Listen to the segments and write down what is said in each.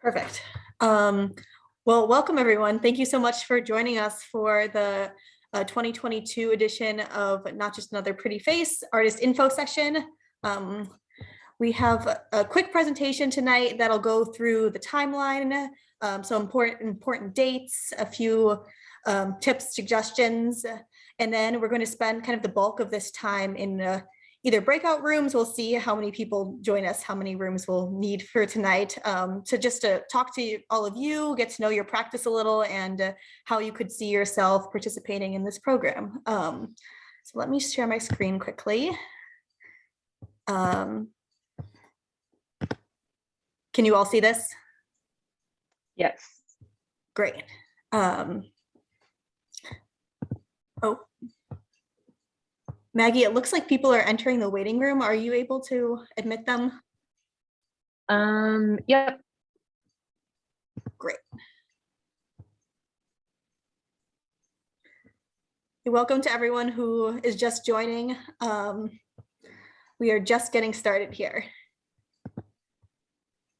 Perfect. Well, welcome everyone. Thank you so much for joining us for the 2022 edition of Not Just Another Pretty Face Artist Info Session. We have a quick presentation tonight that'll go through the timeline, some important dates, a few tips, suggestions, and then we're going to spend kind of the bulk of this time in either breakout rooms. We'll see how many people join us, how many rooms we'll need for tonight, to talk to all of you, get to know your practice a little, and how you could see yourself participating in this program. So let me share my screen quickly. Can you all see this? Yes. Great. Oh, Maggie, it looks like people are entering the waiting room. Are you able to admit them? Yep. Great. Welcome to everyone who is just joining. We are just getting started here.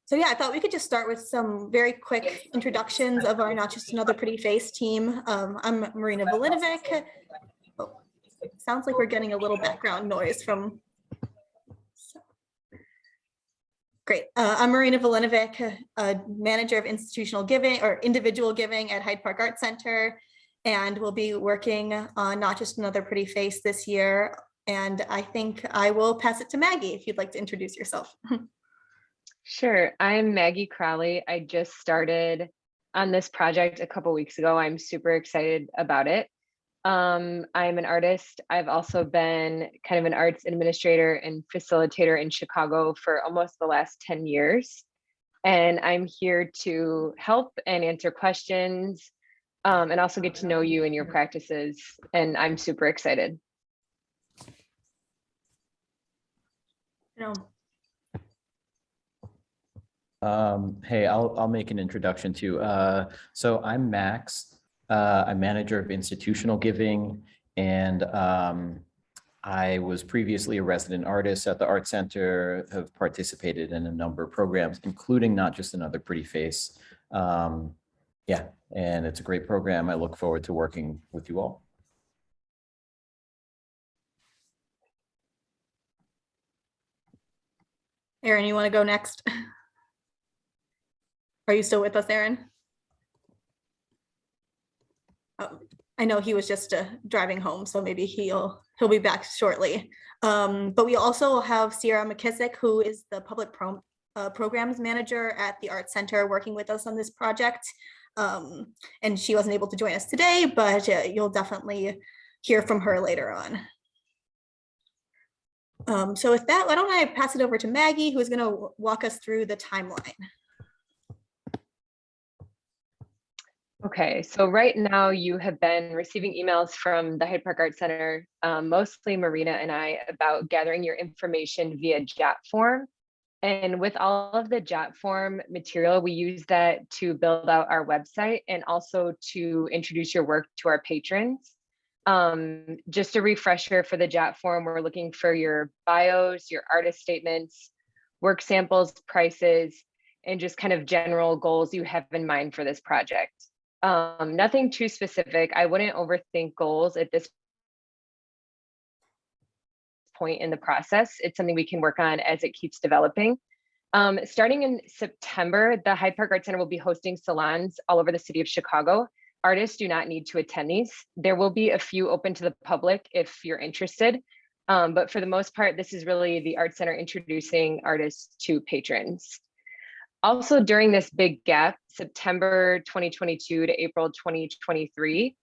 So yeah, I thought we could just start with some very quick introductions of our Not Just Another Pretty Face team. I'm Marina Volinovic. Oh, sounds like we're getting a little background noise from. Great. I'm Marina Volinovic, a manager of institutional giving or individual giving at Hyde Park Art Center, and we'll be working on Not Just Another Pretty Face this year. And I think I will pass it to Maggie if you'd like to introduce yourself. Sure. I'm Maggie Crowley. I just started on this project a couple weeks ago. I'm super excited about it. I'm an artist. I've also been kind of an arts administrator and facilitator in Chicago for almost the last 10 years. And I'm here to help and answer questions and also get to know you and your practices. And I'm super excited. Hey, I'll make an introduction too. So I'm Max. I'm manager of institutional giving, and I was previously a resident artist at the Art Center, have participated in a number of programs, including Not Just Another Pretty Face. Yeah, and it's a great program. I look forward to working with you all. Aaron, you want to go next? Are you still with us, Aaron? Oh, I know he was just driving home, so maybe he'll be back shortly. But we also have Sierra McKissick, who is the public programs manager at the Art Center, working with us on this project. And she wasn't able to join us today, but you'll definitely hear from her later on. So with that, why don't I pass it over to Maggie, who's going to walk us through the timeline. Okay, so right now you have been receiving emails from the Hyde Park Art Center, mostly Marina and I, about gathering your information via JAP form. And with all of the JAP form material, we use that to build out our website and also to introduce your work to our patrons. Just a refresher for the JAP form, we're looking for your bios, your artist statements, work samples, prices, and just kind of general goals you have in mind for this project. Nothing too specific. I wouldn't overthink goals at this point in the process. It's something we can work on as it keeps developing. Starting in September, the Hyde Park Art Center will be hosting salons all over the city of Chicago. Artists do not need to attend these. There will be a few open to the public if you're interested. But for the most part, this is really the Art Center introducing artists to patrons. Also, during this big gap, September 2022 to April 2023,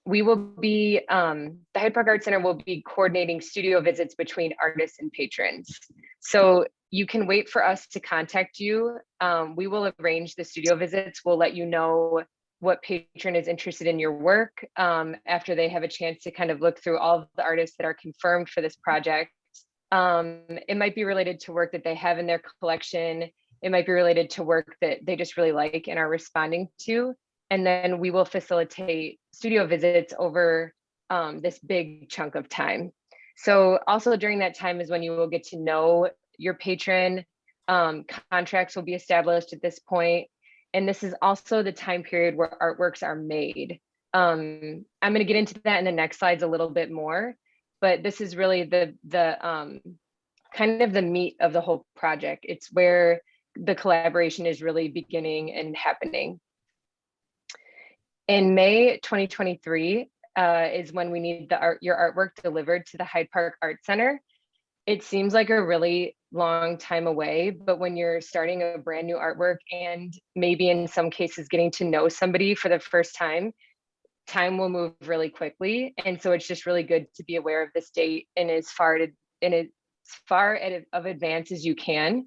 we will be, the Hyde Park Art Center will be coordinating studio visits between artists and patrons. So you can wait for us to contact you. We will arrange the studio visits. We'll let you know what patron is interested in your work after they have a chance to kind of look through all of the artists that are confirmed for this project. It might be related to work that they have in their collection. It might be related to work that they just really like and are responding to. And then we will facilitate studio visits over this big chunk of time. So also during that time is when you will get to know your patron. Contracts will be established at this point. And this is also the time period where artworks are made. I'm going to get into that in the next slides a little bit more, but this is really the kind of the meat of the whole project. It's where the collaboration is really beginning and happening. In May 2023 is when we need your artwork delivered to the Hyde Park Art Center. It seems like a really long time away, but when you're starting a brand new artwork and maybe in some cases getting to know somebody for the first time will move really quickly. And so it's just really good to be aware of this date and as far of advance as you can.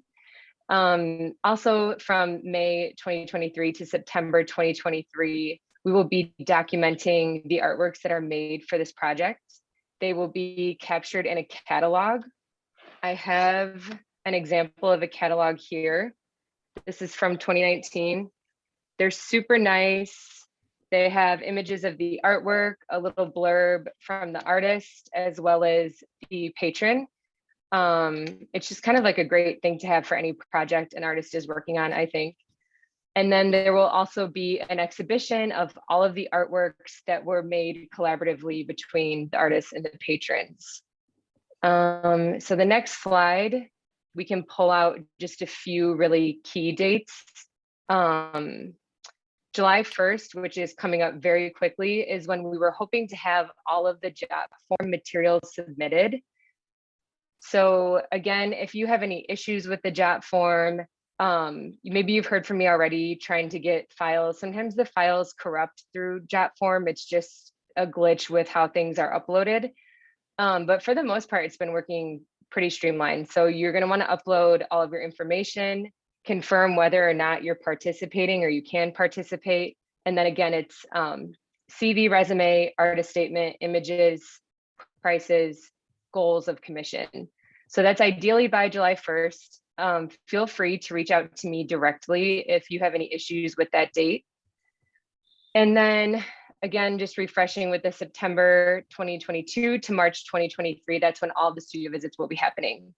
Also from May 2023 to September 2023, we will be documenting the artworks that are made for this project. They will be captured in a catalog. I have an example of a catalog here. This is from 2019. They're super nice. They have images of the artwork, a little blurb from the artist, as well as the patron. It's just kind of like a great thing to have for any project an artist is working on, I think. And then there will also be an exhibition of all of the artworks that were made collaboratively between the artists and the patrons. So the next slide, we can pull out just a few really key dates. July 1st, which is coming up very quickly, is when we were hoping to have all of the JAP form materials submitted. So again, if you have any issues with the JAP form, maybe you've heard from me already trying to get files. Sometimes the files corrupt through JAP form. It's just a glitch with how things are uploaded. But for the most part, it's been working pretty streamlined. So you're going to want to upload all of your information, confirm whether or not you're participating or you can participate. And then again, it's CV, resume, artist statement, images, prices, goals of commission. So that's ideally by July 1st. Feel free to reach out to me directly if you have any issues with that date. And then again, just refreshing with the September 2022 to March 2023, that's when all the studio visits will be happening.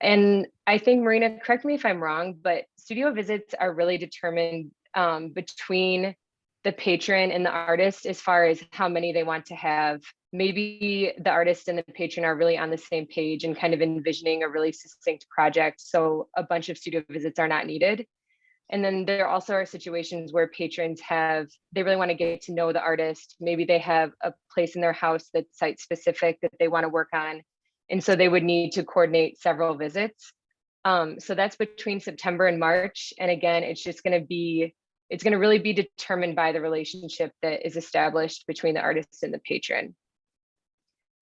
And I think, Marina, correct me if I'm wrong, but studio visits are really determined between the patron and the artist as far as how many they want to have. Maybe the artist and the patron are really on the same page and kind of envisioning a really succinct project, so a bunch of studio visits are not needed. And then there also are situations where patrons they really want to get to know the artist. Maybe they have a place in their house that's site specific that they want to work on. And so they would need to coordinate several visits. So that's between September and March. And again, it's going to really be determined by the relationship that is established between the artist and the patron.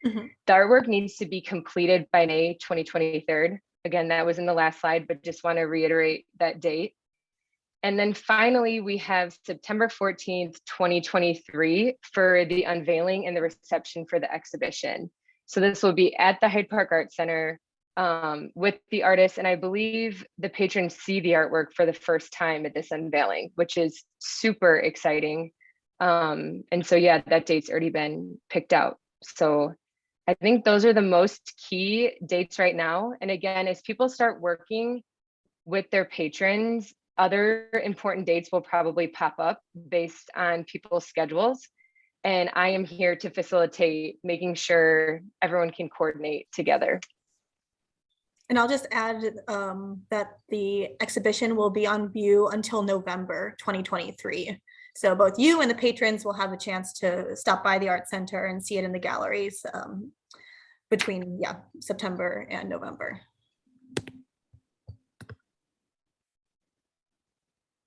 Mm-hmm. The artwork needs to be completed by May 2023. Again, that was in the last slide, but just want to reiterate that date. And then finally, we have September 14th, 2023 for the unveiling and the reception for the exhibition. So this will be at the Hyde Park Art Center with the artists. And I believe the patrons see the artwork for the first time at this unveiling, which is super exciting. And so, yeah, that date's already been picked out. So I think those are the most key dates right now. And again, as people start working with their patrons, other important dates will probably pop up based on people's schedules. And I am here to facilitate making sure everyone can coordinate together. And I'll just add that the exhibition will be on view until November 2023. So both you and the patrons will have a chance to stop by the Art Center and see it in the galleries between September and November.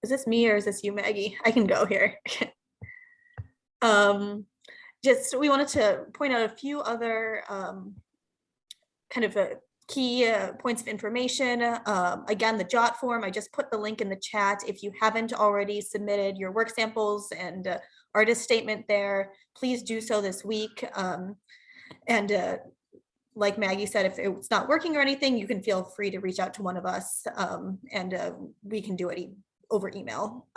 Is this me or is this you, Maggie? I can go here. We wanted to point out a few other kind of key points of information. Again, the JOT form, I just put the link in the chat. If you haven't already submitted your work samples and artist statement there, please do so this week. Like Maggie said, if it's not working or anything, you can feel free to reach out to one of us and we can do it over email.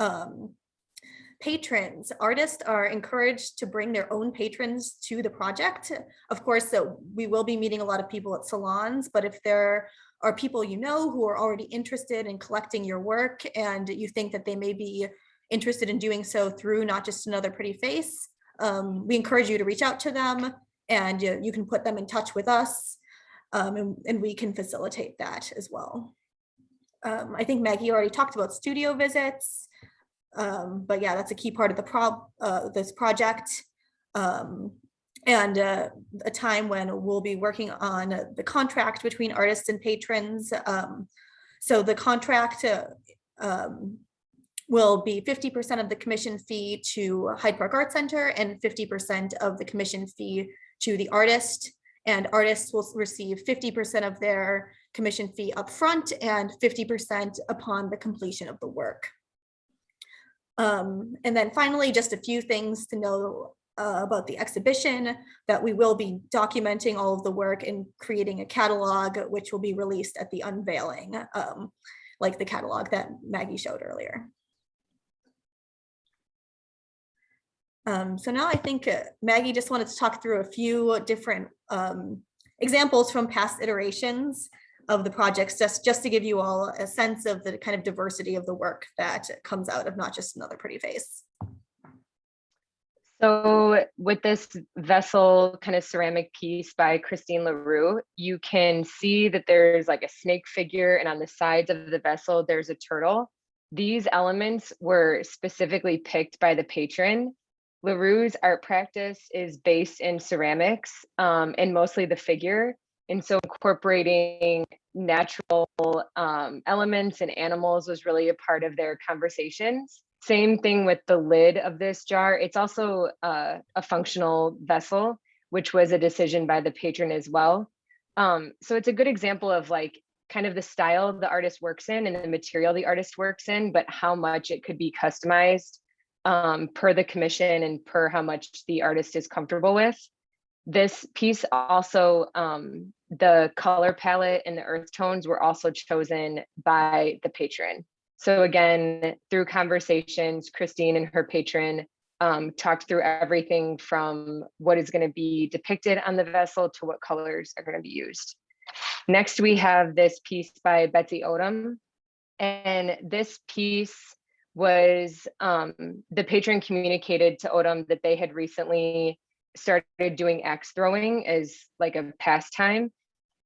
Patrons, artists are encouraged to bring their own patrons to the project. Of course, so we will be meeting a lot of people at salons, but if there are people you know who are already interested in collecting your work, and you think that they may be interested in doing so through Not Just Another Pretty Face, we encourage you to reach out to them, and you can put them in touch with us, and we can facilitate that as well. I think Maggie already talked about studio visits, but yeah, that's a key part of the this project, and a time when we'll be working on the contract between artists and patrons. So the contract will be 50% of the commission fee to Hyde Park Art Center and 50% of the commission fee to the artist. And artists will receive 50% of their commission fee upfront and 50% upon the completion of the work. And then finally, just a few things to know about the exhibition, that we will be documenting all of the work and creating a catalog, which will be released at the unveiling, like the catalog that Maggie showed earlier. So now I think Maggie just wanted to talk through a few different examples from past iterations of the projects, just to give you all a sense of the kind of diversity of the work that comes out of Not Just Another Pretty Face. So with this vessel kind of ceramic piece by Christine Larue, you can see that there's like a snake figure, and on the sides of the vessel, there's a turtle. These elements were specifically picked by the patron. Larue's art practice is based in ceramics, and mostly the figure. And so incorporating natural elements and animals was really a part of their conversations. Same thing with the lid of this jar. It's also a functional vessel, which was a decision by the patron as well. So it's a good example of like kind of the style the artist works in and the material the artist works in, but how much it could be customized per the commission and per how much the artist is comfortable with. This piece also, the color palette and the earth tones were also chosen by the patron. So again, through conversations, Christine and her patron talked through everything from what is going to be depicted on the vessel to what colors are going to be used. Next, we have this piece by Betsy Odom. And this piece was, the patron communicated to Odom that they had recently started doing axe throwing as like a pastime.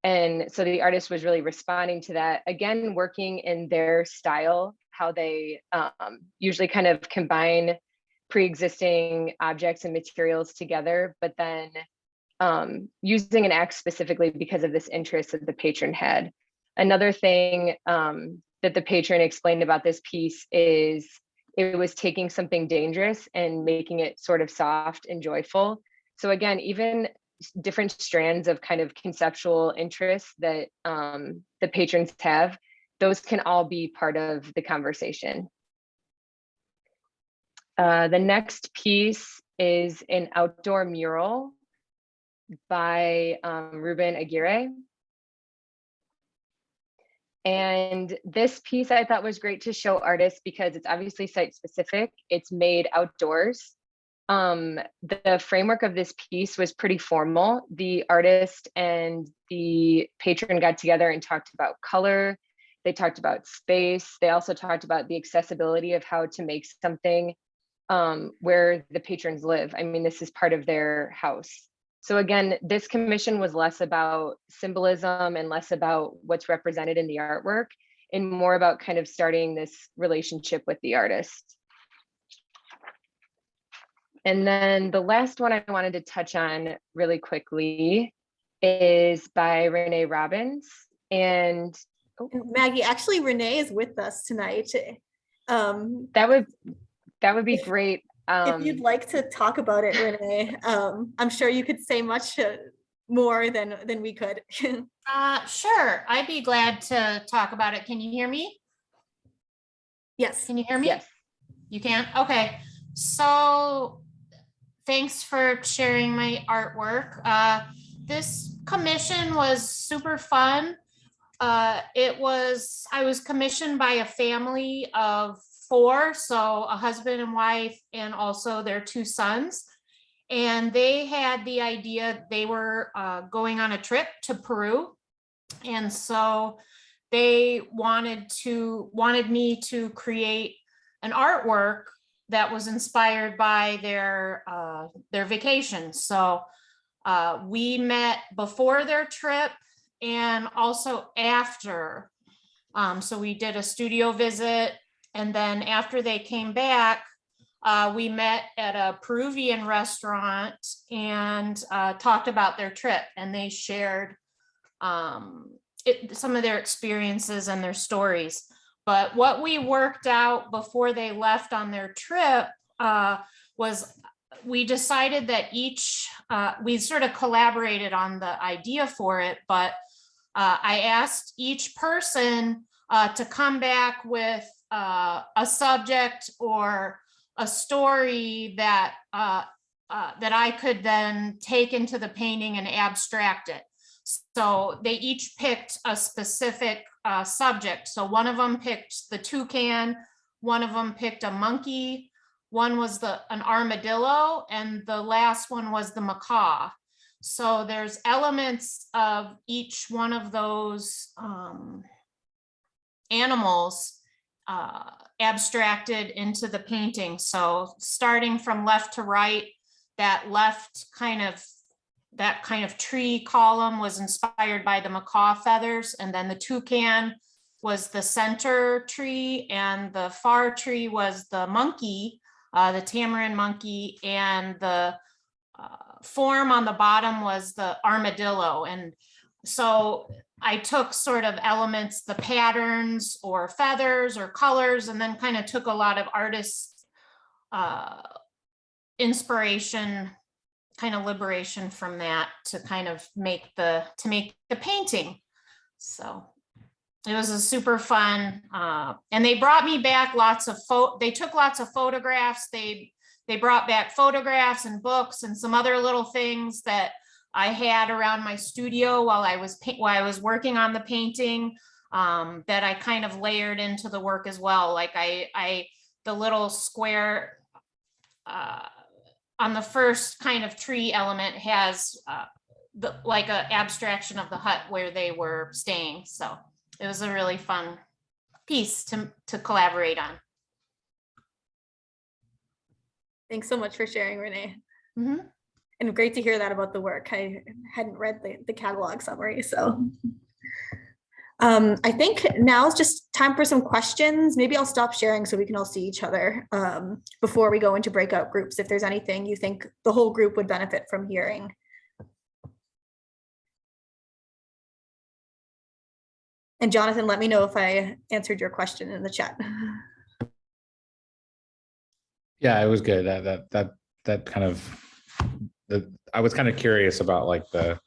And so the artist was really responding to that, again, working in their style, how they usually kind of combine pre-existing objects and materials together, but then using an axe specifically because of this interest that the patron had. Another thing that the patron explained about this piece is it was taking something dangerous and making it sort of soft and joyful. So again, even different strands of kind of conceptual interests that the patrons have, those can all be part of the conversation. The next piece is an outdoor mural by Ruben Aguirre. And this piece I thought was great to show artists because it's obviously site specific. It's made outdoors. The framework of this piece was pretty formal. The artist and the patron got together and talked about color. They talked about space. They also talked about the accessibility of how to make something where the patrons live. I mean, this is part of their house. So again, this commission was less about symbolism and less about what's represented in the artwork and more about kind of starting this relationship with the artist. And then the last one I wanted to touch on really quickly is by Renee Robbins. And Maggie, actually, Renee is with us tonight. that would be great. If you'd like to talk about it, Renee, I'm sure you could say much more than we could. Sure, I'd be glad to talk about it. Can you hear me? Yes. Can you hear me? Yes. You can? Okay. So thanks for sharing my artwork. This commission was super fun. I was commissioned by a family of 4, so a husband and wife and also their 2 sons. And they had the idea they were going on a trip to Peru. And so they wanted me to create an artwork that was inspired by their vacation. So we met before their trip and also after. So we did a studio visit, and then after they came back, we met at a Peruvian restaurant and talked about their trip, and they shared some of their experiences and their stories. But what we worked out before they left on their trip was we decided that we sort of collaborated on the idea for it, but I asked each person to come back with a subject or a story that I could then take into the painting and abstract it. So they each picked a specific subject. So one of them picked the toucan, one of them picked a monkey, one was an armadillo, and the last one was the macaw. So there's elements of each one of those animals abstracted into the painting. So starting from left to right, that kind of tree column was inspired by the macaw feathers, and then the toucan was the center tree, and the far tree was the monkey, the tamarin monkey, and the form on the bottom was the armadillo. And so I took sort of elements, the patterns or feathers or colors, and then kind of took a lot of artists' inspiration, kind of liberation from that to kind of make the painting. So it was a super fun, and they brought me back they took lots of photographs. They brought back photographs and books and some other little things that I had around my studio while I was working on the painting, that I kind of layered into the work as well. Like the little square on the first kind of tree element has like an abstraction of the hut where they were staying. So it was a really fun piece to collaborate on. Thanks so much for sharing, Renee. Mm-hmm. And great to hear that about the work. I hadn't read the catalog summary, so. I think now is just time for some questions. Maybe I'll stop sharing so we can all see each other before we go into breakout groups, if there's anything you think the whole group would benefit from hearing. And Jonathan, let me know if I answered your question in the chat. Yeah, it was good. That kind of, I was kind of curious about like the,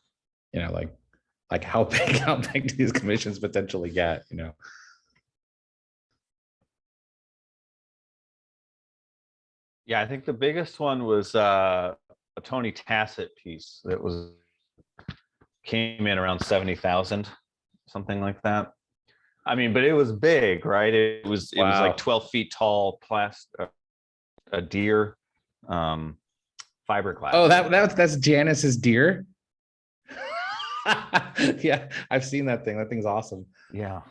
like how big these commissions potentially get, Yeah, I think the biggest one was a Tony Tassett piece that came in around 70,000, something like that. I mean, but it was big, right? It was like 12 feet tall, a deer, fiberglass. Oh, that's Janice's deer. Yeah, I've seen that thing. That thing's awesome. Yeah.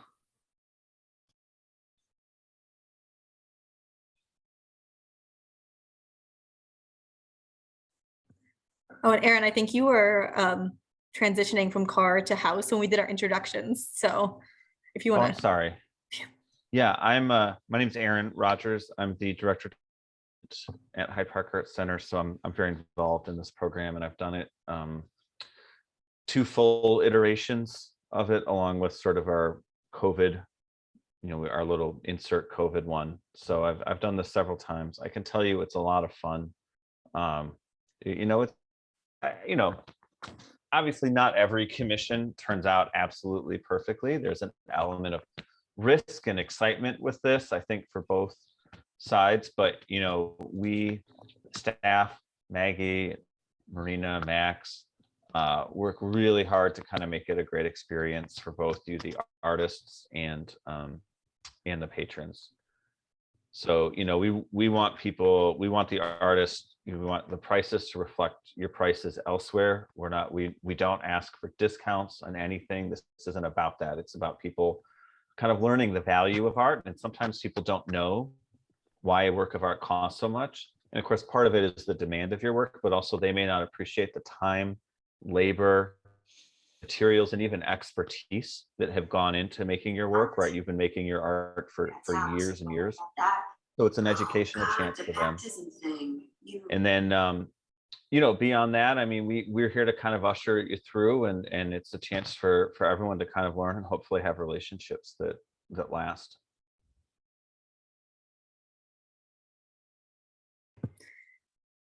Oh, and Aaron, I think you were transitioning from car to house when we did our introductions. So if you want to. I'm sorry. Yeah, my name's Aaron Rodgers. I'm the director at Hyde Park Arts Center. So I'm very involved in this program, and I've done it 2 full iterations of it, along with sort of our COVID, our little insert COVID one. So I've done this several times. I can tell you it's a lot of fun. Obviously not every commission turns out absolutely perfectly. There's an element of risk and excitement with this, I think, for both sides. But, we staff, Maggie, Marina, Max, work really hard to kind of make it a great experience for both you, the artists, and the patrons. So, we want the artists you want the prices to reflect your prices elsewhere. We don't ask for discounts on anything. This isn't about that. It's about people kind of learning the value of art. And sometimes people don't know why a work of art costs so much. And of course, part of it is the demand of your work, but also they may not appreciate the time, labor, materials, and even expertise that have gone into making your work, right? You've been making your art for years and years. So it's an educational chance for them. And then, you know, beyond that, I mean, we're here to kind of usher you through, and it's a chance for everyone to kind of learn and hopefully have relationships that last.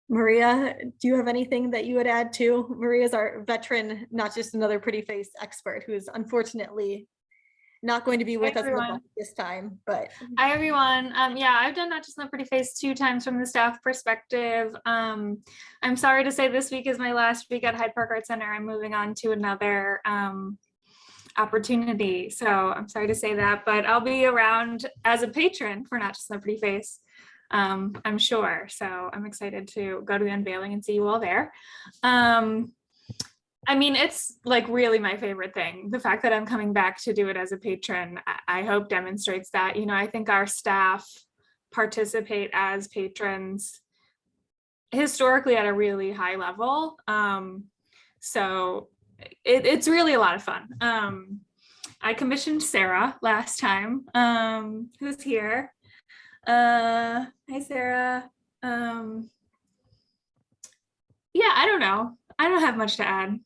Maria, do you have anything that you would add to? Maria's our veteran, not just another pretty face expert, who's unfortunately not going to be with us this time, but. Hi, everyone. Yeah, I've done Not Just Another Pretty Face 2 times from the staff perspective. I'm sorry to say this week is my last week at Hyde Park Art Center. I'm moving on to another opportunity. So I'm sorry to say that, but I'll be around as a patron for Not Just Another Pretty Face. I'm sure. So I'm excited to go to the unveiling and see you all there. I mean, it's like really my favorite thing. The fact that I'm coming back to do it as a patron, I hope demonstrates that. You know, I think our staff participate as patrons historically at a really high level. So it's really a lot of fun. I commissioned Sarah last time, who's here. Hi, Sarah. Yeah, I don't know. I don't have much to add.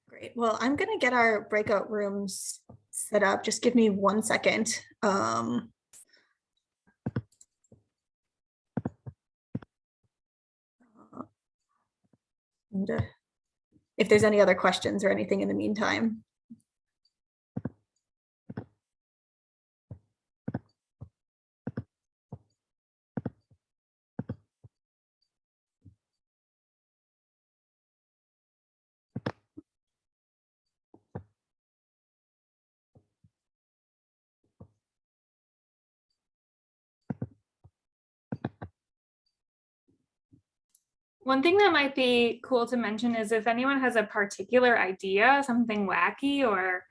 Great. Well, I'm going to get our breakout rooms set up. Just give me 1 second. And if there's any other questions or anything in the meantime. One thing that might be cool to mention is if anyone has a particular idea, something wacky or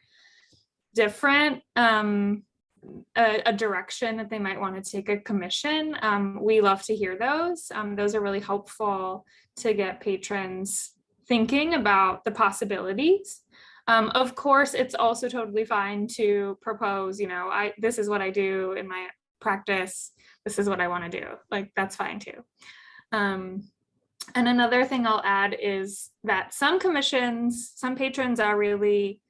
different, a direction that they might want to take a commission, we love to hear those. Those are really helpful to get patrons thinking about the possibilities. Of course, it's also totally fine to propose, you know, this is what I do in my practice. This is what I want to do. Like, that's fine too. And another thing I'll add is that some patrons are really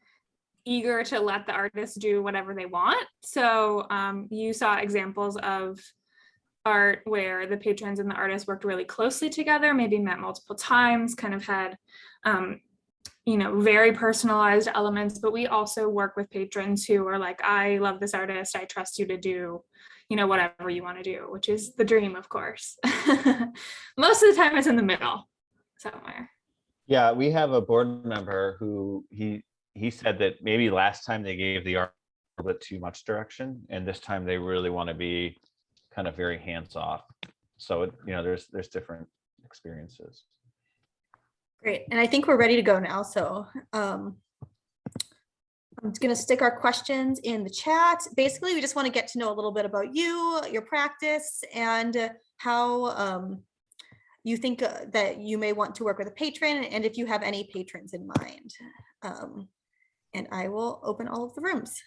eager to let the artist do whatever they want. So you saw examples of art where the patrons and the artist worked really closely together, maybe met multiple times, kind of had, you know, very personalized elements. But we also work with patrons who are like, I love this artist. I trust you to do, you know, whatever you want to do, which is the dream, of course. Most of the time it's in the middle somewhere. Yeah, we have a board member who he said that maybe last time they gave the art a little bit too much direction, and this time they really want to be kind of very hands off. So, you know, there's different experiences. Great. And I think we're ready to go now. So I'm going to stick our questions in the chat. Basically, we just want to get to know a little bit about you, your practice, and how you think that you may want to work with a patron, and if you have any patrons in mind. And I will open all of the rooms.